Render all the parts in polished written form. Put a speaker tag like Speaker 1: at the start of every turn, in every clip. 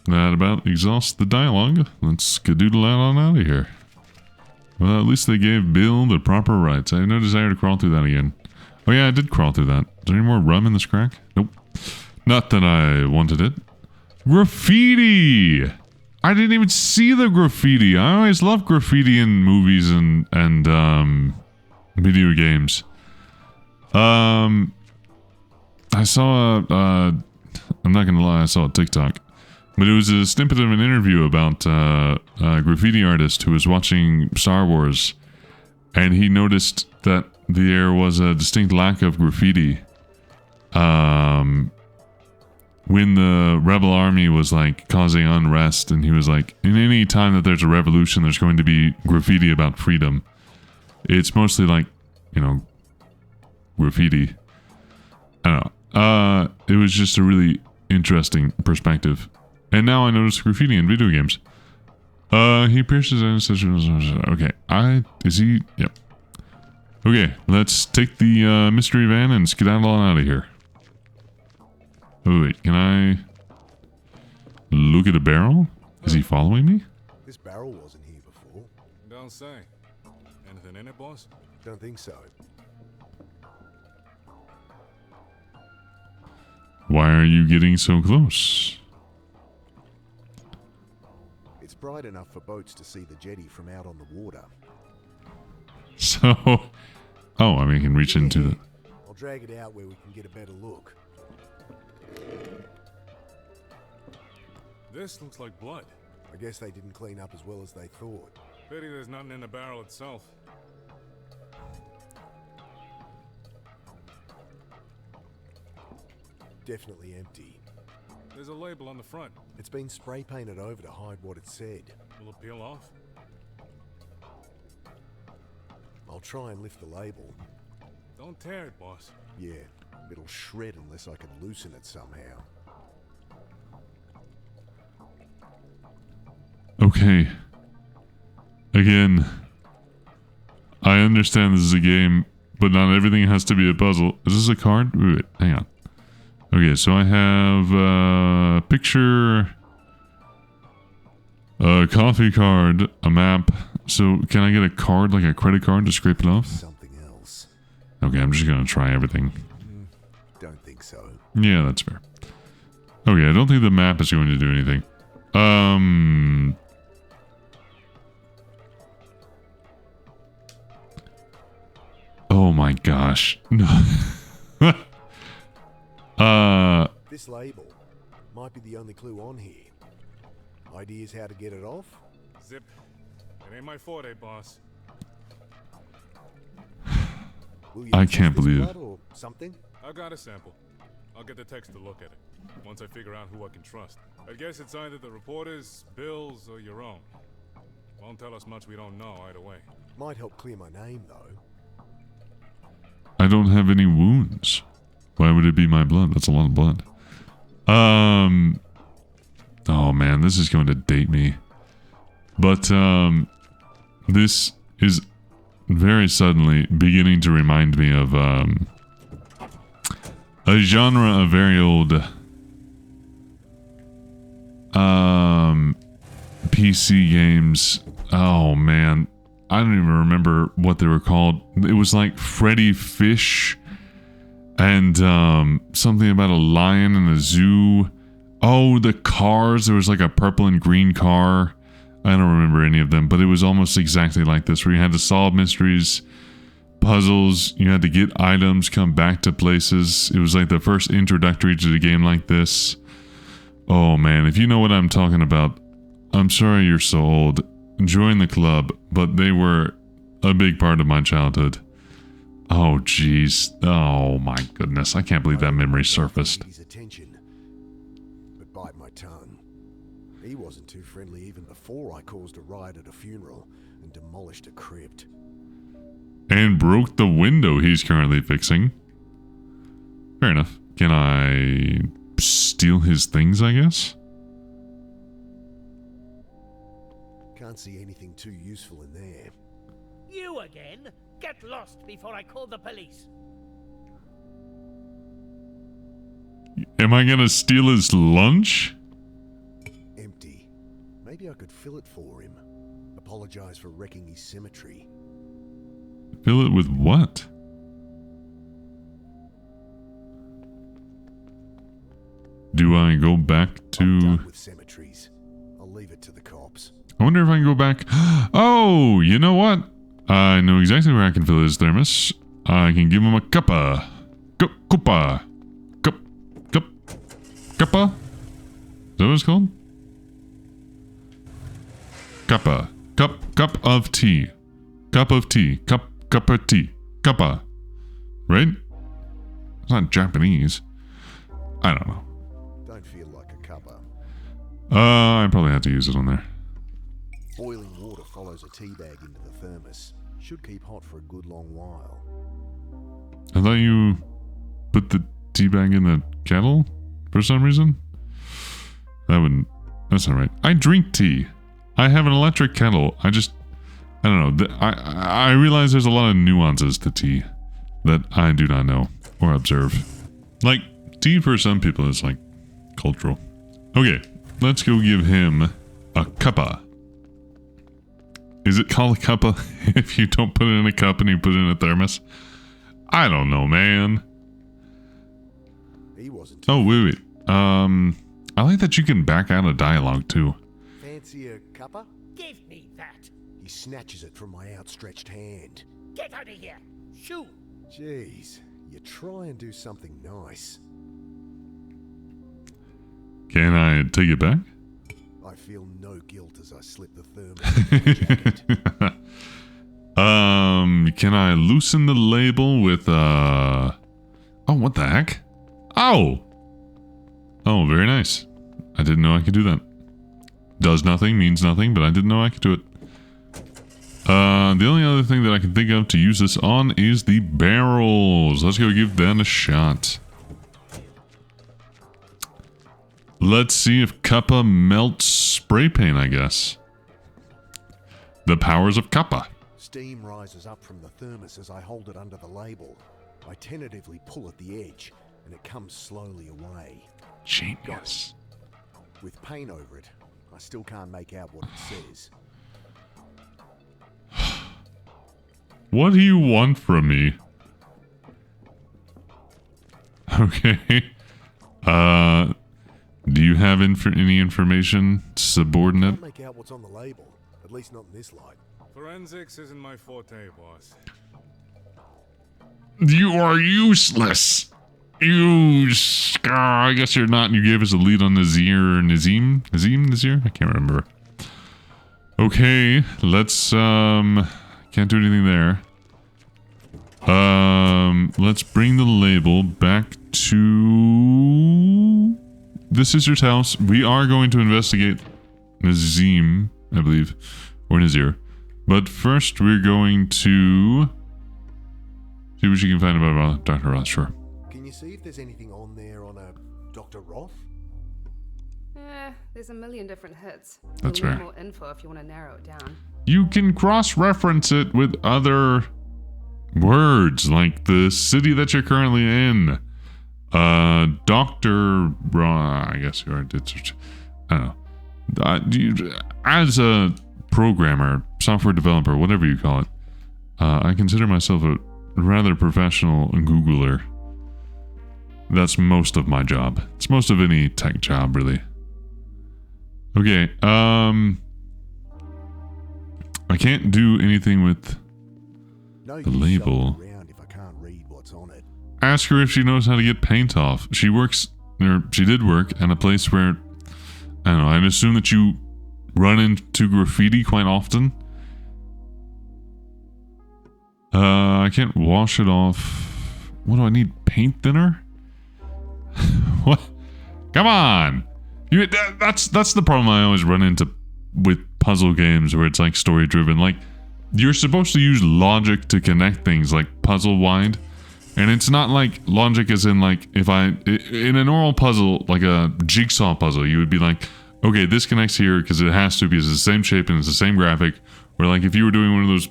Speaker 1: that about exhausts the dialogue. Let's skedoodle on out of here. Well, at least they gave Bill the proper rights. I have no desire to crawl through that again. Oh yeah, I did crawl through that. Is there any more rum in this crack? Nope. Not that I wanted it. Graffiti! I didn't even see the graffiti. I always love graffiti in movies and video games. I saw I'm not gonna lie, I saw a TikTok. But it was a snippet of an interview about a graffiti artist who was watching Star Wars, and he noticed that there was a distinct lack of graffiti when the rebel army was like causing unrest, and he was like, in any time that there's a revolution, there's going to be graffiti about freedom. It's mostly like, you know, graffiti. I don't know. It was just a really interesting perspective. And now I notice graffiti in video games. He pierces ancestors. Okay. Is he? Yep. Okay, let's take the mystery van and skedaddle on out of here. Oh, wait, can I look at a barrel? Is he following me?
Speaker 2: This barrel wasn't here before.
Speaker 3: Don't say. Anything in it, boss?
Speaker 2: Don't think so.
Speaker 1: Why are you getting so close?
Speaker 2: It's bright enough for boats to see the jetty from out on the water.
Speaker 1: So, oh, I mean, I can reach into the...
Speaker 2: I'll drag it out where we can get a better look.
Speaker 3: This looks like blood.
Speaker 2: I guess they didn't clean up as well as they thought.
Speaker 3: Pity there's nothing in the barrel itself.
Speaker 2: Definitely empty.
Speaker 3: There's a label on the front.
Speaker 2: It's been spray painted over to hide what it said.
Speaker 3: Will it peel off?
Speaker 2: I'll try and lift the label.
Speaker 3: Don't tear it, boss.
Speaker 2: Yeah, it'll shred unless I can loosen it somehow.
Speaker 1: Okay. Again, I understand this is a game, but not everything has to be a puzzle. Is this a card? Wait, hang on. Okay, so I have a picture, a coffee card, a map. So can I get a card, like a credit card, to scrape it off?
Speaker 2: Something else.
Speaker 1: Okay, I'm just gonna try everything.
Speaker 2: Don't think so.
Speaker 1: Yeah, that's fair. Okay, I don't think the map is going to do anything. Oh my gosh. No.
Speaker 2: This label might be the only clue on here. Ideas how to get it off?
Speaker 3: Zip. It ain't my forte, boss.
Speaker 1: I can't believe it.
Speaker 2: Or something?
Speaker 3: I got a sample. I'll get the text to look at it. Once I figure out who I can trust. I guess it's either the reporters, Bill's, or your own. Won't tell us much we don't know either way.
Speaker 2: Might help clear my name, though.
Speaker 1: I don't have any wounds. Why would it be my blood? That's a lot of blood. Oh man, this is going to date me. But, this is very suddenly beginning to remind me of, a genre of very old, PC games. Oh man, I don't even remember what they were called. It was like Freddy Fish and, something about a lion in a zoo. Oh, the cars. There was like a purple and green car. I don't remember any of them, but it was almost exactly like this, where you had to solve mysteries, puzzles, you had to get items, come back to places. It was like the first introductory to the game like this. Oh man, if you know what I'm talking about, I'm sorry you're so old. Join the club, but they were a big part of my childhood. Oh jeez. Oh my goodness, I can't believe that memory surfaced.
Speaker 2: His attention, but bite my tongue. He wasn't too friendly even before I caused a riot at a funeral and demolished a crypt.
Speaker 1: And broke the window he's currently fixing. Fair enough. Can I steal his things, I guess?
Speaker 2: Can't see anything too useful in there.
Speaker 4: You again? Get lost before I call the police.
Speaker 1: Am I gonna steal his lunch?
Speaker 2: I'd fill it for him. Apologize for wrecking his symmetry.
Speaker 1: Fill it with what? Do I go back
Speaker 2: I'm
Speaker 1: to...
Speaker 2: done with cemeteries. I'll leave it to the cops.
Speaker 1: I wonder if I can go back... Oh, you know what? I know exactly where I can fill his thermos. I can give him a cuppa. Cuppa. Cuppa? Is that what it's called? Cuppa. Cup of tea. Cup of tea. Cup of tea. Cuppa. Right? It's not Japanese. I don't know.
Speaker 2: Don't feel like a cuppa.
Speaker 1: I probably have to use it on there.
Speaker 2: Boiling water follows a tea bag into the thermos. Should keep hot for a good long while.
Speaker 1: I thought you put the tea bag in the kettle for some reason. That's not right. I drink tea. I have an electric kettle. I don't know. I realize there's a lot of nuances to tea that I do not know or observe. Like, tea for some people is like cultural. Okay, let's go give him a cuppa. Is it called a cuppa if you don't put it in a cup and you put it in a thermos? I don't know, man.
Speaker 2: He wasn't.
Speaker 1: Oh, wait. I like that you can back out of dialogue too.
Speaker 2: Fancy a cuppa?
Speaker 4: Give me that.
Speaker 2: He snatches it from my outstretched hand.
Speaker 4: Get out of here. Shoo.
Speaker 2: Jeez, you try and do something nice.
Speaker 1: Can I take it back?
Speaker 2: I feel no guilt as I slip the thermos in my jacket.
Speaker 1: Can I loosen the label with, Oh, what the heck? Oh! Oh, very nice. I didn't know I could do that. Does nothing, means nothing, but I didn't know I could do it. The only other thing that I can think of to use this on is the barrels. Let's go give that a shot. Let's see if Cuppa melts spray paint, I guess. The powers of Cuppa.
Speaker 2: Steam rises up from the thermos as I hold it under the label. I tentatively pull at the edge, and it comes slowly away.
Speaker 1: Genius.
Speaker 2: With paint over it, I still can't make out what it says.
Speaker 1: What do you want from me? Okay. Do you have any information
Speaker 2: I
Speaker 1: subordinate?
Speaker 2: can't make out what's on the label, at least not in this light.
Speaker 3: Forensics isn't my forte, boss.
Speaker 1: You are useless. I guess you're not. You gave us a lead on Nazim? I can't remember. Okay, let's, can't do anything there. Let's bring the label back to the sister's house. We are going to investigate Nazim, I believe, or Nazir. But first, we're going to see what you can find about Dr. Roth, sure.
Speaker 2: Can you see if there's anything on there on a Dr. Roth?
Speaker 5: There's a million different hits.
Speaker 1: That's
Speaker 5: You'll need
Speaker 1: fair.
Speaker 5: more info if you want to narrow it down.
Speaker 1: You can cross-reference it with other words, like the city that you're currently in. Dr. I guess you already did search. I don't know. As a programmer, software developer, whatever you call it, I consider myself a rather professional Googler. That's most of my job. It's most of any tech job, really. Okay, I can't do anything with
Speaker 2: No
Speaker 1: the
Speaker 2: use
Speaker 1: label.
Speaker 2: shuffling around if I can't read what's on it.
Speaker 1: Ask her if she knows how to get paint off. She did work at a place where, I don't know, I'd assume that you run into graffiti quite often. I can't wash it off. What do I need? Paint thinner? What? Come on! That's the problem I always run into with puzzle games where it's like story driven. Like, you're supposed to use logic to connect things like puzzle wide. And it's not like logic as in like, in a normal puzzle, like a jigsaw puzzle, you would be like, okay, this connects here because it has to, because it's the same shape and it's the same graphic. Where like if you were doing one of those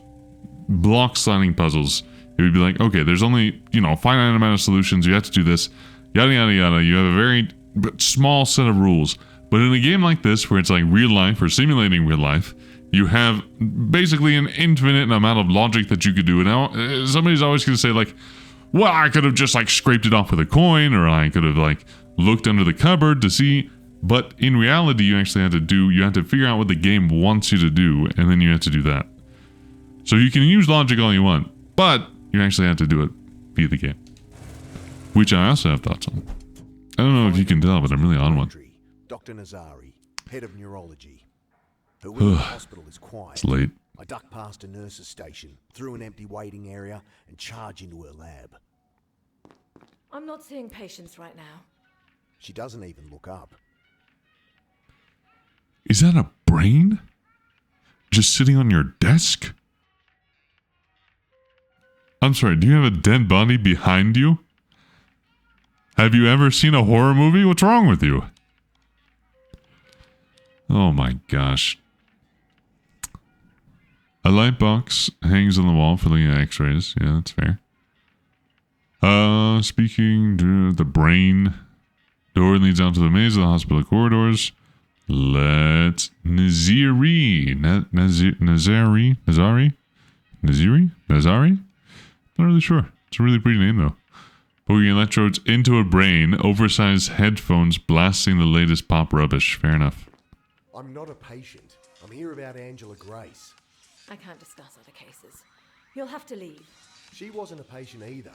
Speaker 1: block sliding puzzles, it would be like, okay, there's only, finite amount of solutions, you have to do this, yada yada yada. You have a very small set of rules. But in a game like this, where it's like real life or simulating real life, you have basically an infinite amount of logic that you could do. And now somebody's always going to say like, well, I could have just like scraped it off with a coin, or I could have like looked under the cupboard to see. But in reality, you actually have to figure out what the game wants you to do, and then you have to do that. So you can use logic all you want, but you actually have to do it via the game. Which I also have thoughts on. I don't know if you can tell, but I'm really on one.
Speaker 2: Dr. Nazari, head of neurology. Her wing of the hospital is quiet.
Speaker 1: It's late.
Speaker 2: I duck past a nurse's station, through an empty waiting area, and charge into her lab.
Speaker 6: I'm not seeing patients right now.
Speaker 2: She doesn't even look up.
Speaker 1: Is that a brain? Just sitting on your desk? I'm sorry, do you have a dead body behind you? Have you ever seen a horror movie? What's wrong with you? Oh my gosh. A light box hangs on the wall for looking at x-rays. Yeah, that's fair. Speaking to the brain. Door leads out to the maze of the hospital corridors. Let's Nazari? Not really sure. It's a really pretty name though. Poking electrodes into a brain, oversized headphones blasting the latest pop rubbish. Fair enough.
Speaker 2: I'm not a patient. I'm here about Angela Grace.
Speaker 6: I can't discuss other cases. You'll have to leave.
Speaker 2: She wasn't a patient either.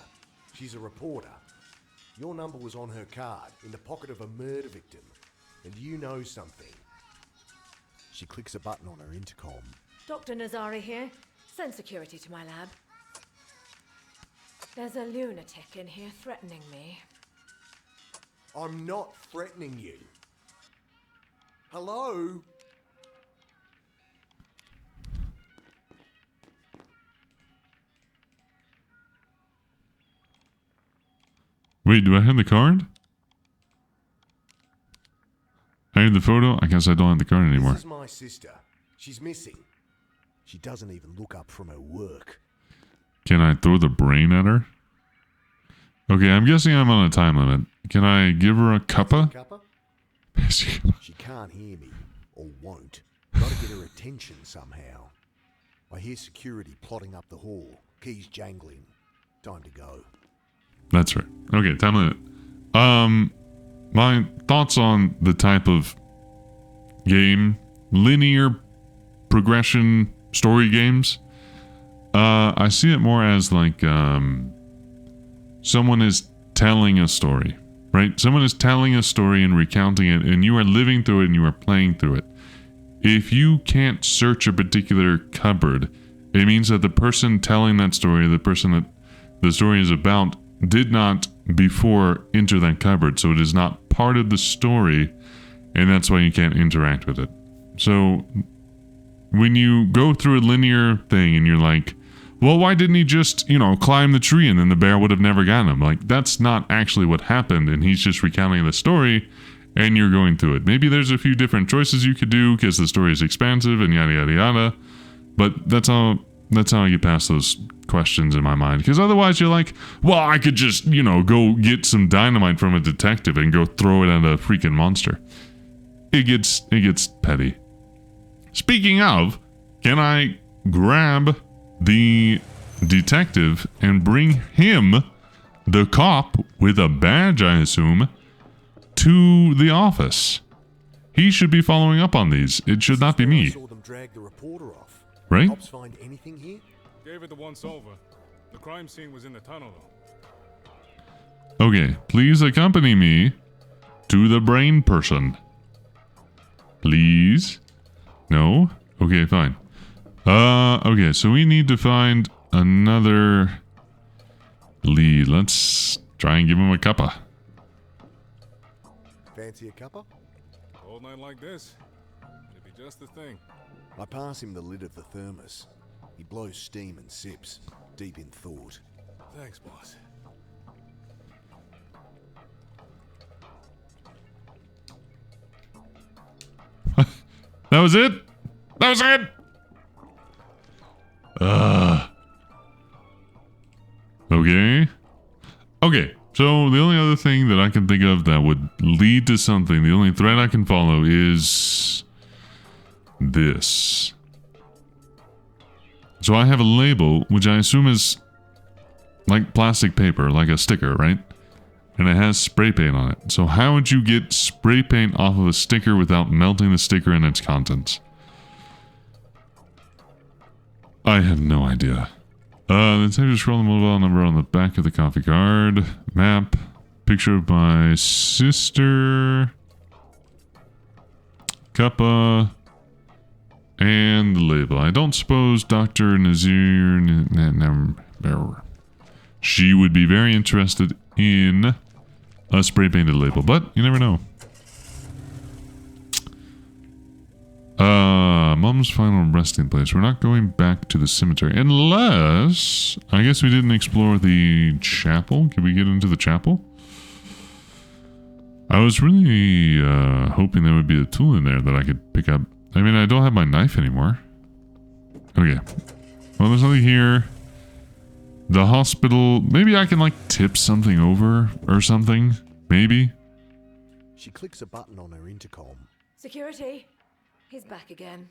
Speaker 2: She's a reporter. Your number was on her card, in the pocket of a murder victim. And you know something. She clicks a button on her intercom.
Speaker 6: Dr. Nazari here. Send security to my lab. There's a lunatic in here threatening me.
Speaker 2: I'm not threatening you. Hello?
Speaker 1: Wait, do I have the card? I have the photo? I guess I don't have the card anymore.
Speaker 2: This is my sister. She's missing. She doesn't even look up from her work.
Speaker 1: Can I throw the brain at her? Okay, I'm guessing I'm on a time limit. Can I give her a cuppa?
Speaker 2: Cuppa? She can't hear me, or won't. Gotta get her attention somehow. I hear security plotting up the hall, keys jangling. Time to go.
Speaker 1: That's right. Okay, time limit. My thoughts on the type of game, linear progression story games. I see it more as like someone is telling a story, right? Someone is telling a story and recounting it, and you are living through it and you are playing through it. If you can't search a particular cupboard, it means that the person telling that story, the person that the story is about, did not before enter that cupboard, so it is not part of the story, and that's why you can't interact with it. So when you go through a linear thing and you're like, well, why didn't he just, climb the tree and then the bear would have never gotten him? Like, that's not actually what happened, and he's just recounting the story, and you're going through it. Maybe there's a few different choices you could do because the story is expansive and yada yada yada, but that's how I get past those questions in my mind. Because otherwise you're like, well, I could just, go get some dynamite from a detective and go throw it at a freaking monster. It gets petty. Speaking of, can I grab the detective and bring him, the cop with a badge, I assume, to the office? He should be following up on these. It should not be me.
Speaker 2: I saw them drag the reporter off.
Speaker 1: Right?
Speaker 2: Cops find anything here?
Speaker 3: Gave it the once over. The crime scene was in the tunnel, though.
Speaker 1: Okay, please accompany me to the brain person. Please? No? Okay, fine. Okay, so we need to find another lead. Let's try and give him a cuppa.
Speaker 2: Fancy a cuppa?
Speaker 3: Cold night like this, it'd be just the thing.
Speaker 2: I pass him the lid of the thermos. He blows steam and sips, deep in thought.
Speaker 3: Thanks, boss.
Speaker 1: That was it? That was it? Okay. Okay, so the only other other thing that I can think of that would lead to something. The only thread I can follow is this. So I have a label, which I assume is like plastic paper, like a sticker, right? And it has spray paint on it. So how would you get spray paint off of a sticker without melting the sticker and its contents? I have no idea. Then time to scroll the mobile number on the back of the coffee card. Map. Picture of my sister. Cuppa. And the label. I don't suppose Dr. Nazir... She would be very interested in a spray painted label, but you never know. Mom's final resting place. We're not going back to the cemetery unless... I guess we didn't explore the chapel. Can we get into the chapel? I was really hoping there would be a tool in there that I could pick up. I mean, I don't have my knife anymore. Okay. Well, there's nothing here. The hospital... Maybe I can, like, tip something over or something. Maybe.
Speaker 2: She clicks a button on her intercom.
Speaker 6: Security. He's back again.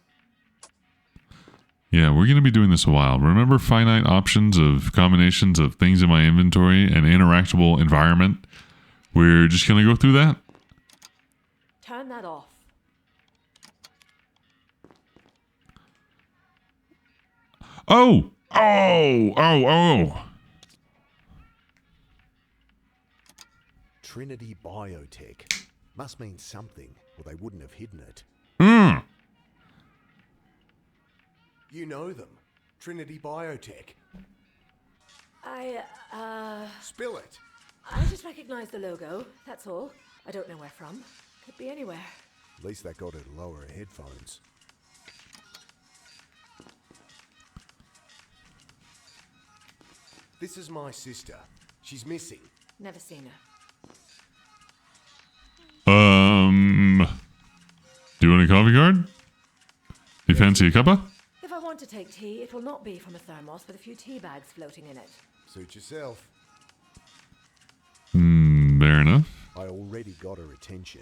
Speaker 1: Yeah, we're going to be doing this a while. Remember finite options of combinations of things in my inventory and interactable environment? We're just going to go through that.
Speaker 6: Turn that off.
Speaker 1: Oh! Oh!
Speaker 2: Trinity Biotech. Must mean something, or they wouldn't have hidden it.
Speaker 1: Hmm.
Speaker 2: You know them. Trinity Biotech. Spill it.
Speaker 6: I just recognize the logo, that's all. I don't know where from. Could be anywhere.
Speaker 2: At least they got her to lower her headphones. This is my sister. She's missing.
Speaker 6: Never seen her.
Speaker 1: Do you want a coffee card? Do you fancy a cuppa?
Speaker 6: If I want to take tea, it will not be from a thermos with a few tea bags floating in it.
Speaker 2: Suit yourself.
Speaker 1: Fair enough.
Speaker 2: I already got her attention.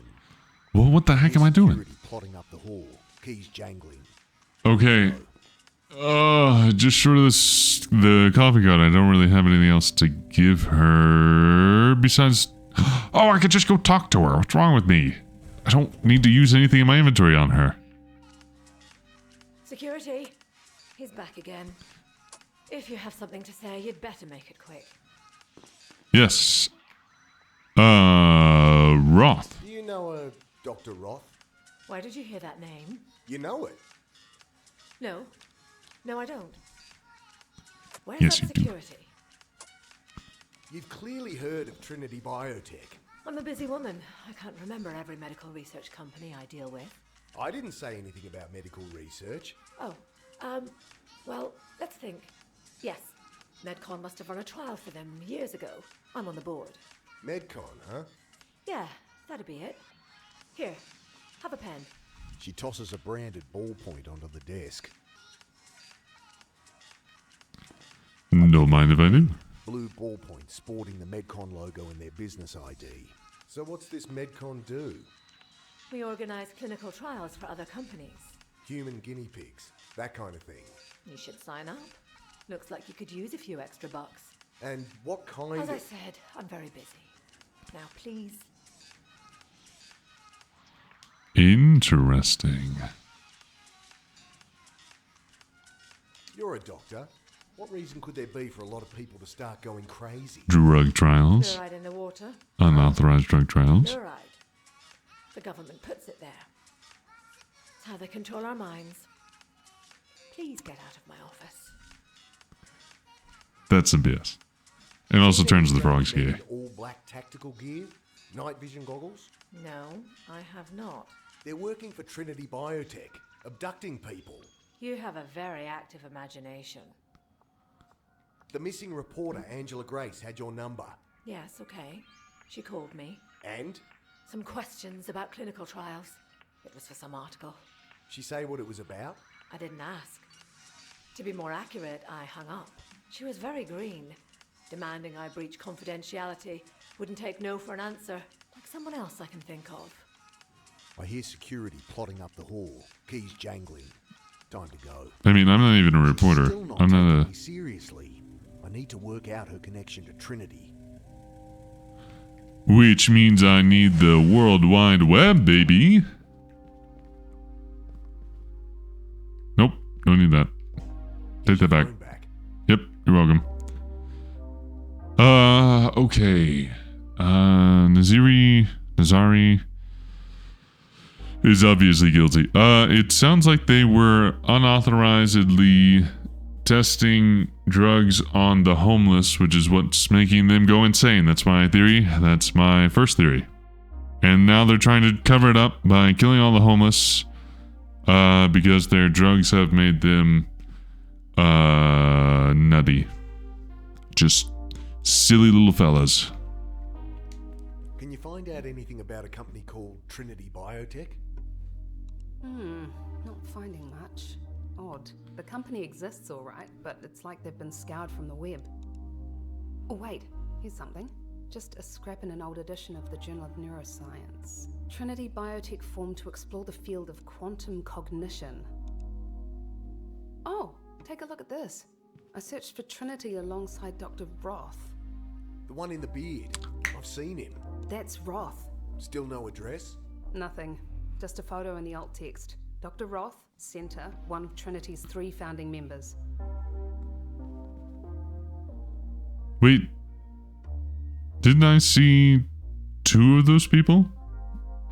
Speaker 1: Well, what the heck am I doing?
Speaker 2: Security plotting up the hall. Keys jangling.
Speaker 1: Okay. Just short of this, the coffee card, I don't really have anything else to give her besides... Oh, I could just go talk to her. What's wrong with me? I don't need to use anything in my inventory on her.
Speaker 6: Security. He's back again. If you have something to say, you'd better make it quick.
Speaker 1: Yes. Roth.
Speaker 2: Do you know a Dr. Roth?
Speaker 6: Why did you hear that name?
Speaker 2: You know it.
Speaker 6: No. No, I don't. Where's
Speaker 1: Yes,
Speaker 6: that
Speaker 1: you do.
Speaker 6: security?
Speaker 2: You've clearly heard of Trinity Biotech.
Speaker 6: I'm a busy woman. I can't remember every medical research company I deal with.
Speaker 2: I didn't say anything about medical research.
Speaker 6: Oh, well, let's think. Yes, Medcon must have run a trial for them years ago. I'm on the board.
Speaker 2: Medcon, huh?
Speaker 6: Yeah, that'd be it. Here, have a pen.
Speaker 2: She tosses a branded ballpoint onto the desk.
Speaker 1: Don't mind if I do.
Speaker 2: Blue ballpoint sporting the Medcon logo in their business ID. So what's this Medcon do?
Speaker 6: We organize clinical trials for other companies.
Speaker 2: Human guinea pigs, that kind of thing.
Speaker 6: You should sign up. Looks like you could use a few extra bucks.
Speaker 2: And what kind
Speaker 6: As
Speaker 2: of...
Speaker 6: I said, I'm very busy. Now, please.
Speaker 1: Interesting.
Speaker 2: You're a doctor. What reason could there be for a lot of people to start going crazy?
Speaker 1: Drug trials.
Speaker 6: Fluoride in the water.
Speaker 1: Unauthorized drug trials.
Speaker 6: Fluoride. The government puts it there. It's how they control our minds. Please get out of my office.
Speaker 1: That's some BS. It also turns the frogs gay.
Speaker 2: All black tactical gear? Night vision goggles?
Speaker 6: No, I have not.
Speaker 2: They're working for Trinity Biotech, abducting people.
Speaker 6: You have a very active imagination.
Speaker 2: The missing reporter, Angela Grace, had your number.
Speaker 6: Yes, okay. She called me.
Speaker 2: And?
Speaker 6: Some questions about clinical trials. It was for some article.
Speaker 2: She say what it was about?
Speaker 6: I didn't ask. To be more accurate, I hung up. She was very green, demanding I breach confidentiality, Wouldn't take no for an answer. Like someone else I can think of.
Speaker 2: I hear security plotting up the hall. Keys jangling. Time to go.
Speaker 1: I mean, I'm not even a reporter.
Speaker 2: She's still not
Speaker 1: I'm
Speaker 2: taking
Speaker 1: not
Speaker 2: me seriously. I need to work out her connection to Trinity.
Speaker 1: Which means I need the World Wide Web, baby. Nope, don't need that. Take that back.
Speaker 2: Phone back.
Speaker 1: Yep, you're welcome. Okay. Nazari is obviously guilty. It sounds like they were unauthorizedly testing drugs on the homeless, which is what's making them go insane. That's my theory. That's my first theory. And now they're trying to cover it up by killing all the homeless, because their drugs have made them, nutty. Just silly little fellas.
Speaker 2: Can you find out anything about a company called Trinity Biotech?
Speaker 5: Not finding much. Odd. The company exists all right, but it's like they've been scoured from the web. Oh wait, here's something. Just a scrap in an old edition of the Journal of Neuroscience. Trinity Biotech formed to explore the field of quantum cognition. Oh, take a look at this. I searched for Trinity alongside Dr. Roth.
Speaker 2: The one in the beard. I've seen him.
Speaker 5: That's Roth.
Speaker 2: Still no address?
Speaker 5: Nothing. Just a photo in the alt text. Dr. Roth, Center, one of Trinity's 3 founding members.
Speaker 1: Wait. Didn't I see 2 of those people?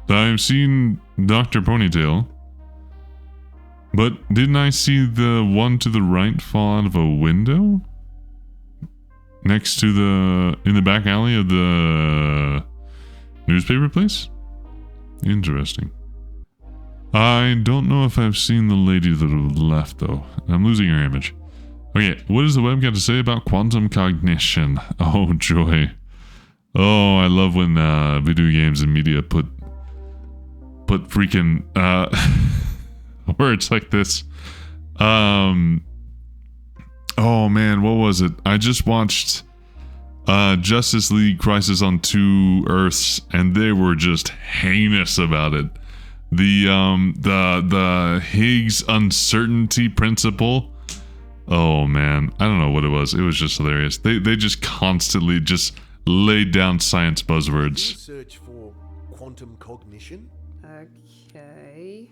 Speaker 1: I've seen Dr. Ponytail. But didn't I see the one to the right fall out of a window? Next to in the back alley of the newspaper place? Interesting. I don't know if I've seen the lady that left though. I'm losing her image. Okay, what does the web got to say about quantum cognition? Oh joy. Oh, I love when video games and media put freaking words like this. Oh man, what was it? I just watched Justice League Crisis on Two Earths, and they were just heinous about it. The Higgs uncertainty principle. Oh man, I don't know what it was. It was just hilarious. They just constantly just laid down science buzzwords.
Speaker 2: Search for quantum cognition?
Speaker 5: Okay.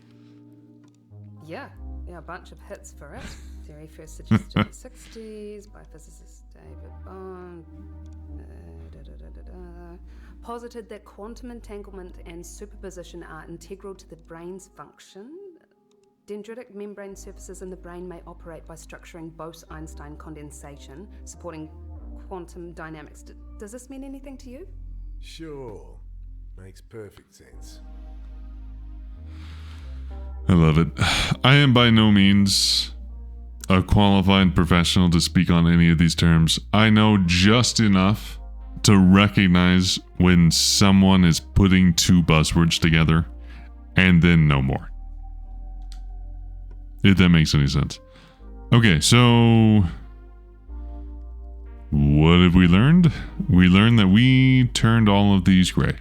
Speaker 5: Yeah, a bunch of hits for it. Theory first suggested in the 60s by physicist David Bond. Posited that quantum entanglement and superposition are integral to the brain's function. Dendritic membrane surfaces in the brain may operate by structuring Bose-Einstein condensation, supporting quantum dynamics. Does this mean anything to you?
Speaker 2: Sure. Makes perfect sense.
Speaker 1: I love it. I am by no means a qualified professional to speak on any of these terms. I know just enough to recognize when someone is putting 2 buzzwords together, and then no more. If that makes any sense. Okay, so what have we learned? We learned that we turned all of these gray.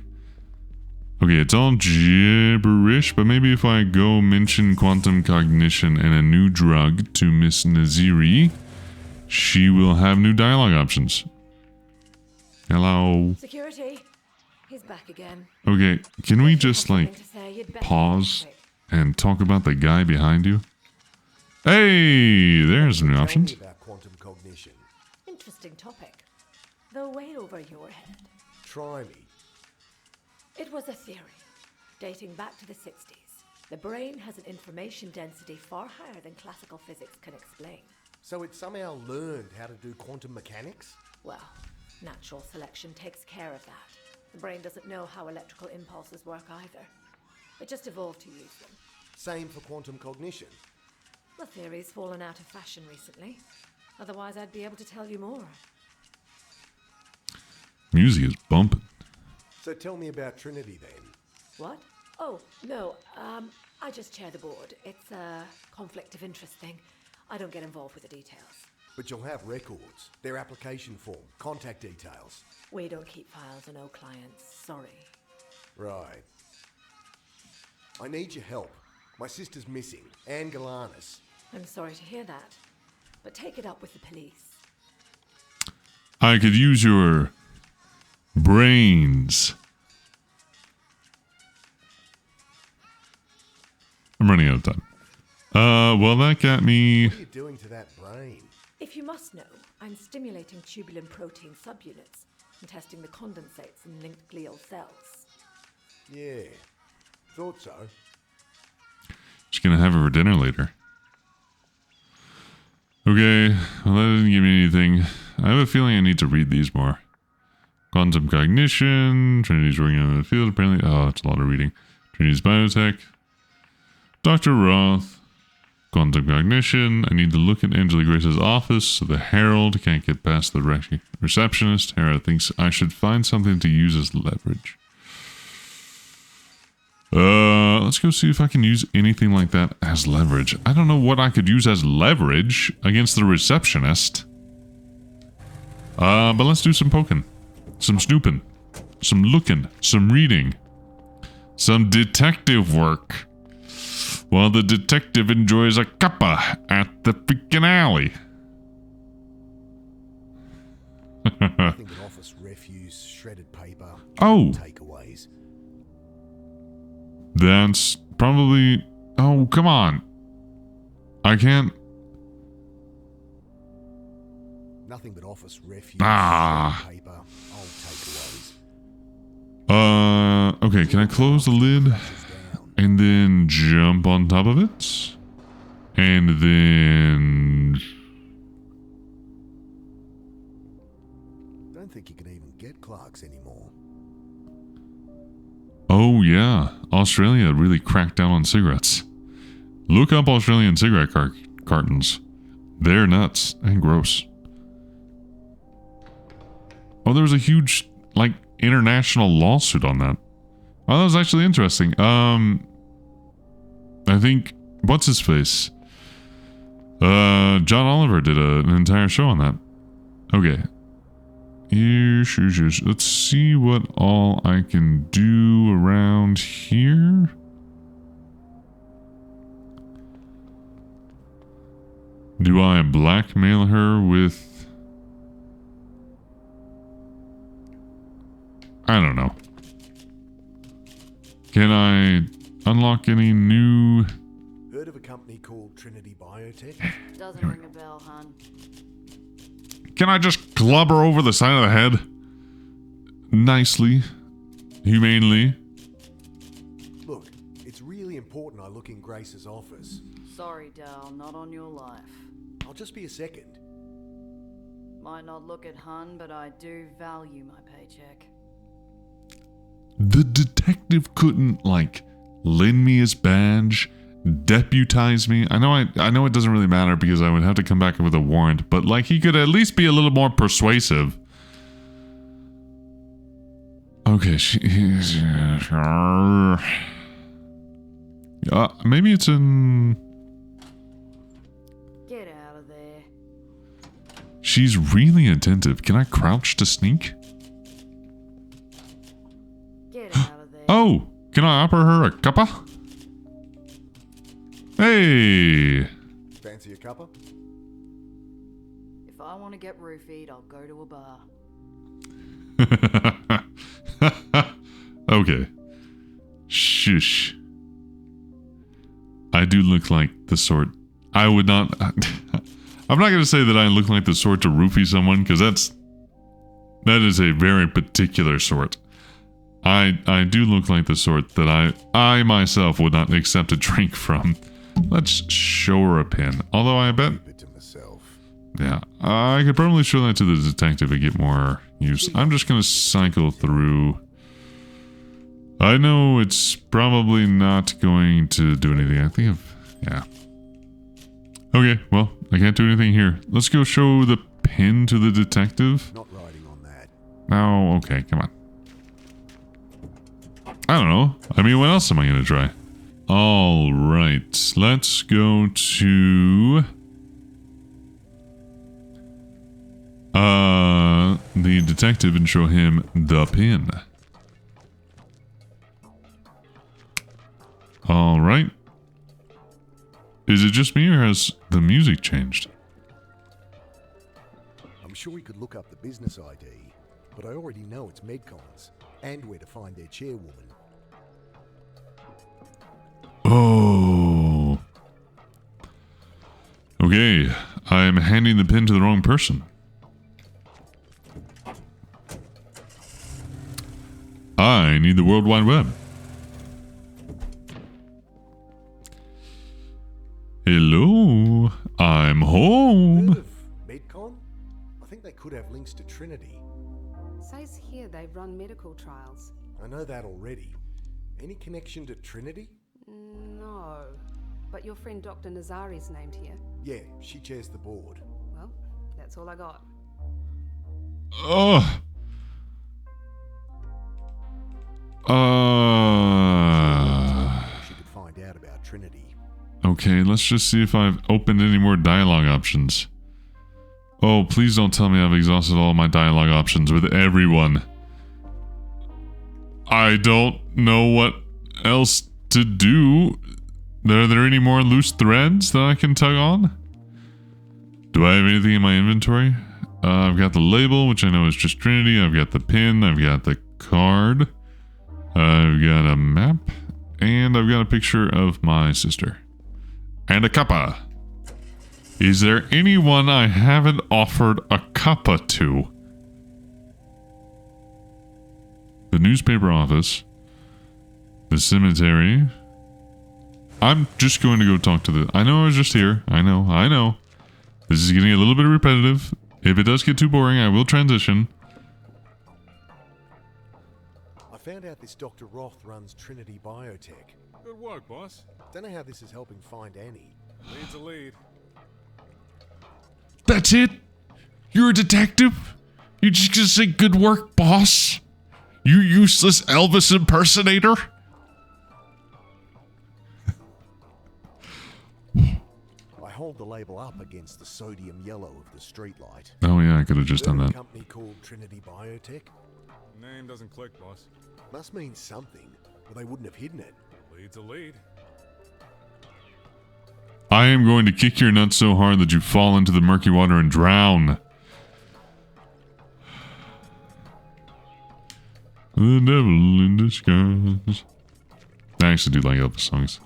Speaker 1: Okay, it's all gibberish, but maybe if I go mention quantum cognition and a new drug to Miss Naziri, she will have new dialogue options. Hello.
Speaker 6: Security. He's back again.
Speaker 1: Okay, can we just like
Speaker 6: Something to say, you'd better
Speaker 1: pause
Speaker 6: be quick.
Speaker 1: and talk about the guy behind you? Hey, there's some new
Speaker 2: Tell
Speaker 1: options.
Speaker 2: me about quantum cognition.
Speaker 6: Interesting topic. Though way over your head.
Speaker 2: Try me.
Speaker 6: It was a theory, dating back to the 60s. The brain has an information density far higher than classical physics can explain.
Speaker 2: So it somehow learned how to do quantum mechanics?
Speaker 6: Well, natural selection takes care of that. The brain doesn't know how electrical impulses work either. It just evolved to use them.
Speaker 2: Same for quantum cognition.
Speaker 6: The theory's fallen out of fashion recently. Otherwise, I'd be able to tell you more.
Speaker 1: Music is bumping.
Speaker 2: So tell me about Trinity then.
Speaker 6: What? Oh, no, I just chair the board. It's a conflict of interest thing. I don't get involved with the details.
Speaker 2: But you'll have records, their application form, contact details.
Speaker 6: We don't keep files on old clients, sorry.
Speaker 2: Right. I need your help. My sister's missing, Anne Galanis.
Speaker 6: I'm sorry to hear that, but take it up with the police.
Speaker 1: I could use your brains. I'm running out of time. Well, that got me.
Speaker 2: What are you doing to that brain?
Speaker 6: If you must know, I'm stimulating tubulin protein subunits and testing the condensates in linked glial cells.
Speaker 2: Yeah, thought so.
Speaker 1: Just gonna have it for dinner later. Okay, well, that didn't give me anything. I have a feeling I need to read these more. Quantum cognition. Trinity's working on the field, apparently. Oh, that's a lot of reading. Trinity's biotech. Dr. Roth. Quantum cognition. I need to look at Angela Grace's office, so the Herald can't get past the receptionist. Hera thinks I should find something to use as leverage. Let's go see if I can use anything like that as leverage. I don't know what I could use as leverage against the receptionist. But let's do some poking. Some snooping. Some looking. Some reading. Some detective work. While the detective enjoys a cuppa at the freaking alley.
Speaker 2: Nothing but office refuse, shredded paper,
Speaker 1: Oh.
Speaker 2: takeaways.
Speaker 1: That's probably... Oh, come on. I can't...
Speaker 2: Nothing but office refuse,
Speaker 1: Ah.
Speaker 2: shredded paper, old takeaways.
Speaker 1: Okay, can I close the lid? And then jump on top of it? And then...
Speaker 2: Don't think you can even get Clark's anymore.
Speaker 1: Oh yeah, Australia really cracked down on cigarettes. Look up Australian cigarette cartons. They're nuts and gross. Oh, there was a huge, like, international lawsuit on that. Oh, that was actually interesting. I think, what's his face? John Oliver did an entire show on that. Okay. Let's see what all I can do around here. Do I blackmail her with... I don't know. Can I unlock any new...
Speaker 2: Heard of a company called Trinity Biotech?
Speaker 7: Doesn't ring a bell, hon.
Speaker 1: Can I just club her over the side of the head? Nicely. Humanely.
Speaker 2: Look, it's really important I look in Grace's office.
Speaker 7: Sorry, Dal, not on your life.
Speaker 2: I'll just be a second.
Speaker 7: Might not look it, hun, but I do value my paycheck.
Speaker 1: The detective couldn't, like, lend me his badge, deputize me. I know it doesn't really matter because I would have to come back with a warrant, but, like, he could at least be a little more persuasive. Okay, maybe it's in...
Speaker 7: Get out of there.
Speaker 1: She's really attentive. Can I crouch to sneak?
Speaker 7: Get out of there.
Speaker 1: Oh, can I offer her a cuppa? Hey!
Speaker 2: Fancy a cuppa?
Speaker 7: If I want to get roofied, I'll go to a bar.
Speaker 1: Okay. Shush. I do look like the sort... I would not... I'm not going to say that I look like the sort to roofie someone, because that is a very particular sort. I do look like the sort that I myself would not accept a drink from. Let's show her a pin. Although I bet...
Speaker 2: Keep it to myself.
Speaker 1: Yeah, I could probably show that to the detective and get more use. I'm just going to cycle through. I know it's probably not going to do anything. I think yeah. Okay, well, I can't do anything here. Let's go show the pin to the detective.
Speaker 2: Not riding on that.
Speaker 1: Oh, okay, come on. I don't know. I mean, what else am I going to try? All right, let's go to... the detective and show him the pin. All right. Is it just me or has the music changed?
Speaker 2: I'm sure we could look up the business ID, but I already know it's Medcon's and where to find their chairwoman.
Speaker 1: Oh. Okay, I'm handing the pin to the wrong person. I need the World Wide Web. Hello, I'm home.
Speaker 2: Heard of Medcon? I think they could have links to Trinity.
Speaker 5: Says here they run medical trials.
Speaker 2: I know that already. Any connection to Trinity?
Speaker 5: No. But your friend Dr. Nazari's named here.
Speaker 2: Yeah, she chairs the board.
Speaker 5: Well, that's all I got.
Speaker 1: Oh.
Speaker 2: She could find out about Trinity.
Speaker 1: Okay, let's just see if I've opened any more dialogue options. Oh, please don't tell me I've exhausted all my dialogue options with everyone. I don't know what else to do. Are there any more loose threads that I can tug on? Do I have anything in my inventory? I've got the label, which I know is just Trinity. I've got the pin. I've got the card. I've got a map. And I've got a picture of my sister. And a cuppa. Is there anyone I haven't offered a cuppa to? The newspaper office. The cemetery. I'm just going to go talk to the... I know I was just here. I know. This is getting a little bit repetitive. If it does get too boring, I will transition.
Speaker 2: I found out this Dr. Roth runs Trinity Biotech.
Speaker 3: Good work, boss.
Speaker 2: Don't know how this is helping find Annie.
Speaker 3: Lead's a lead.
Speaker 1: That's it? You're a detective? You just gonna say good work, boss? You useless Elvis impersonator?
Speaker 2: I hold the label up against the sodium yellow of the streetlight.
Speaker 1: Oh yeah, I could have just done
Speaker 2: Heard of
Speaker 1: that.
Speaker 2: a company called Trinity Biotech?
Speaker 3: Name doesn't click, boss.
Speaker 2: Must mean something, or they wouldn't have hidden it.
Speaker 3: Lead's a lead.
Speaker 1: I am going to kick your nuts so hard that you fall into the murky water and drown. The devil in disguise. I actually do like Elvis songs.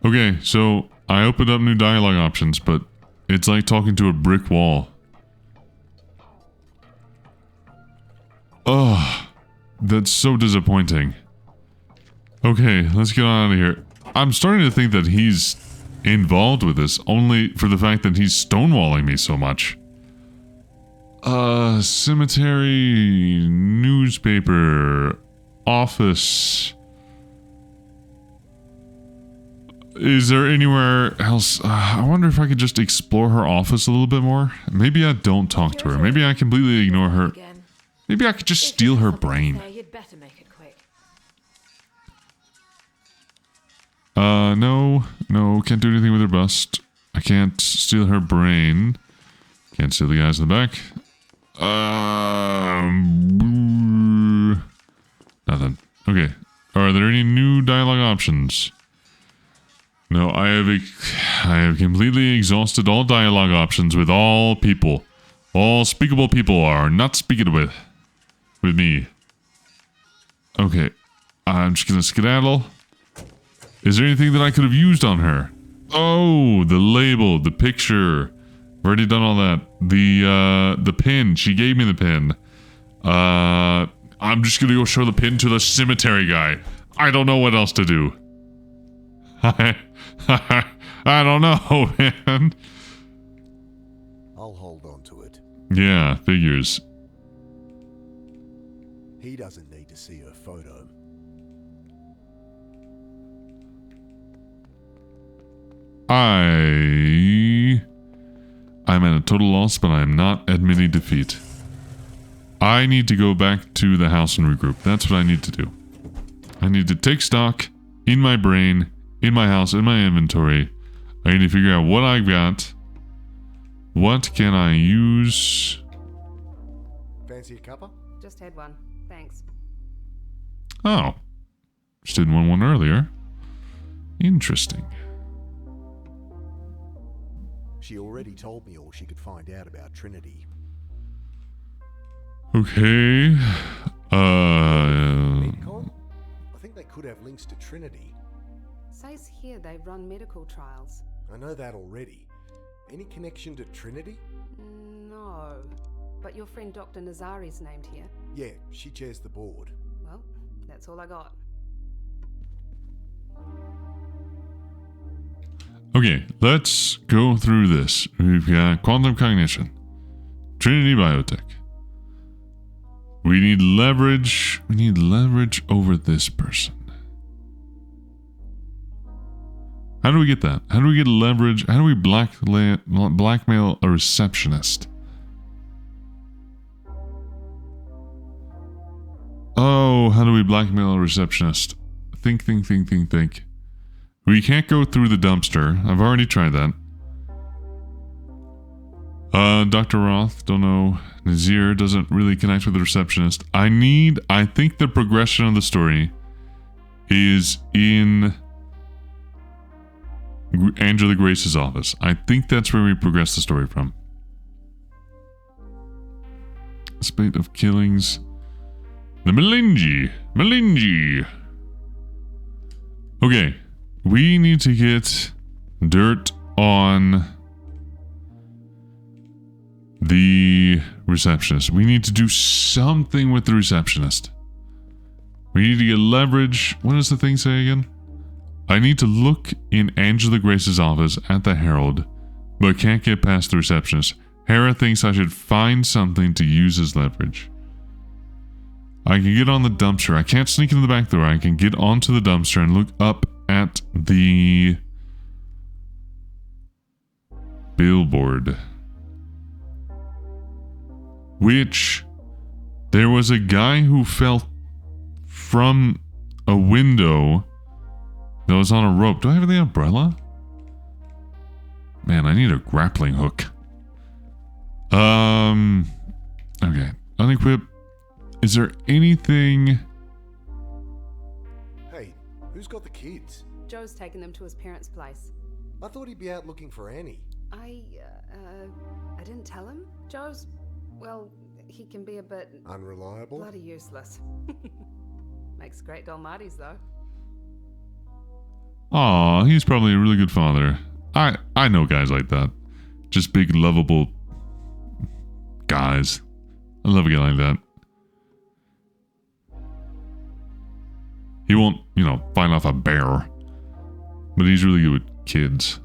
Speaker 1: Okay, so I opened up new dialogue options, but it's like talking to a brick wall. Ugh, that's so disappointing. Okay, let's get on out of here. I'm starting to think that he's involved with this, only for the fact that he's stonewalling me so much. Cemetery, newspaper, office. Is there anywhere else? I wonder if I could just explore her office a little bit more. Maybe I don't talk to her. Maybe I completely ignore her. Maybe I could just steal her brain.
Speaker 6: You'd better make it quick.
Speaker 1: No, can't do anything with her bust. I can't steal her brain. Can't steal the guys in the back. Nothing. Okay. Are there any new dialogue options? No, I have completely exhausted all dialogue options with all people. All speakable people are not speaking with me. Okay. I'm just gonna skedaddle. Is there anything that I could have used on her? Oh, the label, the picture. I've already done all that. The pin. She gave me the pin. I'm just gonna go show the pin to the cemetery guy. I don't know what else to do. I don't know, man.
Speaker 2: I'll hold on to it.
Speaker 1: Yeah, figures.
Speaker 2: He doesn't need to see her photo.
Speaker 1: I'm at a total loss, but I am not admitting defeat. I need to go back to the house and regroup. That's what I need to do. I need to take stock in my brain, in my house, in my inventory. I need to figure out what I've got, What can I use?
Speaker 2: Fancy a cuppa?
Speaker 5: Just had one. Thanks.
Speaker 1: Oh. Just didn't want one earlier. Interesting.
Speaker 2: She already told me all she could find out about Trinity.
Speaker 1: Okay.
Speaker 2: Medcom? I think they could have links to Trinity.
Speaker 5: Says here they run medical trials.
Speaker 2: I know that already. Any connection to Trinity?
Speaker 5: No. But your friend Dr. Nazari's named here.
Speaker 2: Yeah, she chairs the board.
Speaker 5: Well, that's all I got.
Speaker 1: Okay, let's go through this. We've got quantum cognition, Trinity Biotech. We need leverage. We need leverage over this person. How do we get that? How do we get leverage? How do we blackmail a receptionist? Oh, how do we blackmail a receptionist? Think. We can't go through the dumpster. I've already tried that. Dr. Roth, don't know. Nazir doesn't really connect with the receptionist. I think the progression of the story is in Angela Grace's office. I think that's where we progress the story from. Spate of killings. The Melingi. Okay. We need to get dirt on the receptionist. We need to do something with the receptionist. We need to get leverage. What does the thing say again? I need to look in Angela Grace's office at the Herald, but can't get past the receptionist. Hera thinks I should find something to use as leverage. I can get on the dumpster. I can't sneak in the back door. I can get onto the dumpster and look up at the billboard. Which there was a guy who fell from a window that was on a rope. Do I have the umbrella? Man, I need a grappling hook. Okay. Unequip. Is there anything?
Speaker 2: Hey, who's got the kids?
Speaker 5: Joe's taken them to his parents' place.
Speaker 2: I thought he'd be out looking for Annie.
Speaker 5: I didn't tell him. Joe's, well, he can be a bit
Speaker 2: Unreliable?
Speaker 5: bloody useless. Makes great Dalmatis, though.
Speaker 1: Aw, he's probably a really good father. I know guys like that. Just big, lovable guys. I love a guy like that. He won't, fight off a bear. But he's really good with kids.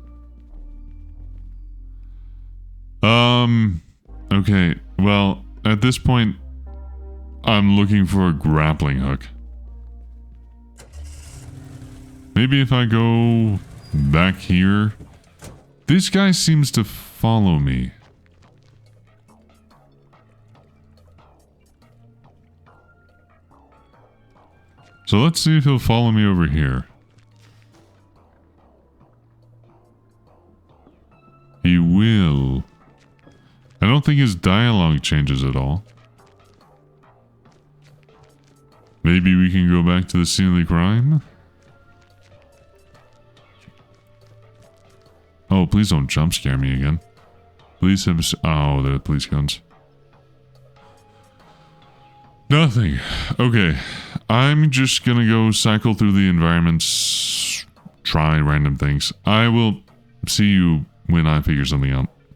Speaker 1: Okay. Well, at this point, I'm looking for a grappling hook. Maybe if I go back here. This guy seems to follow me. So let's see if he'll follow me over here. He will. I don't think his dialogue changes at all. Maybe we can go back to the scene of the crime? Oh, please don't jump scare me again. Police have... Oh, there are police guns. Nothing. Okay. I'm just gonna go cycle through the environments, try random things. I will see you when I figure something out.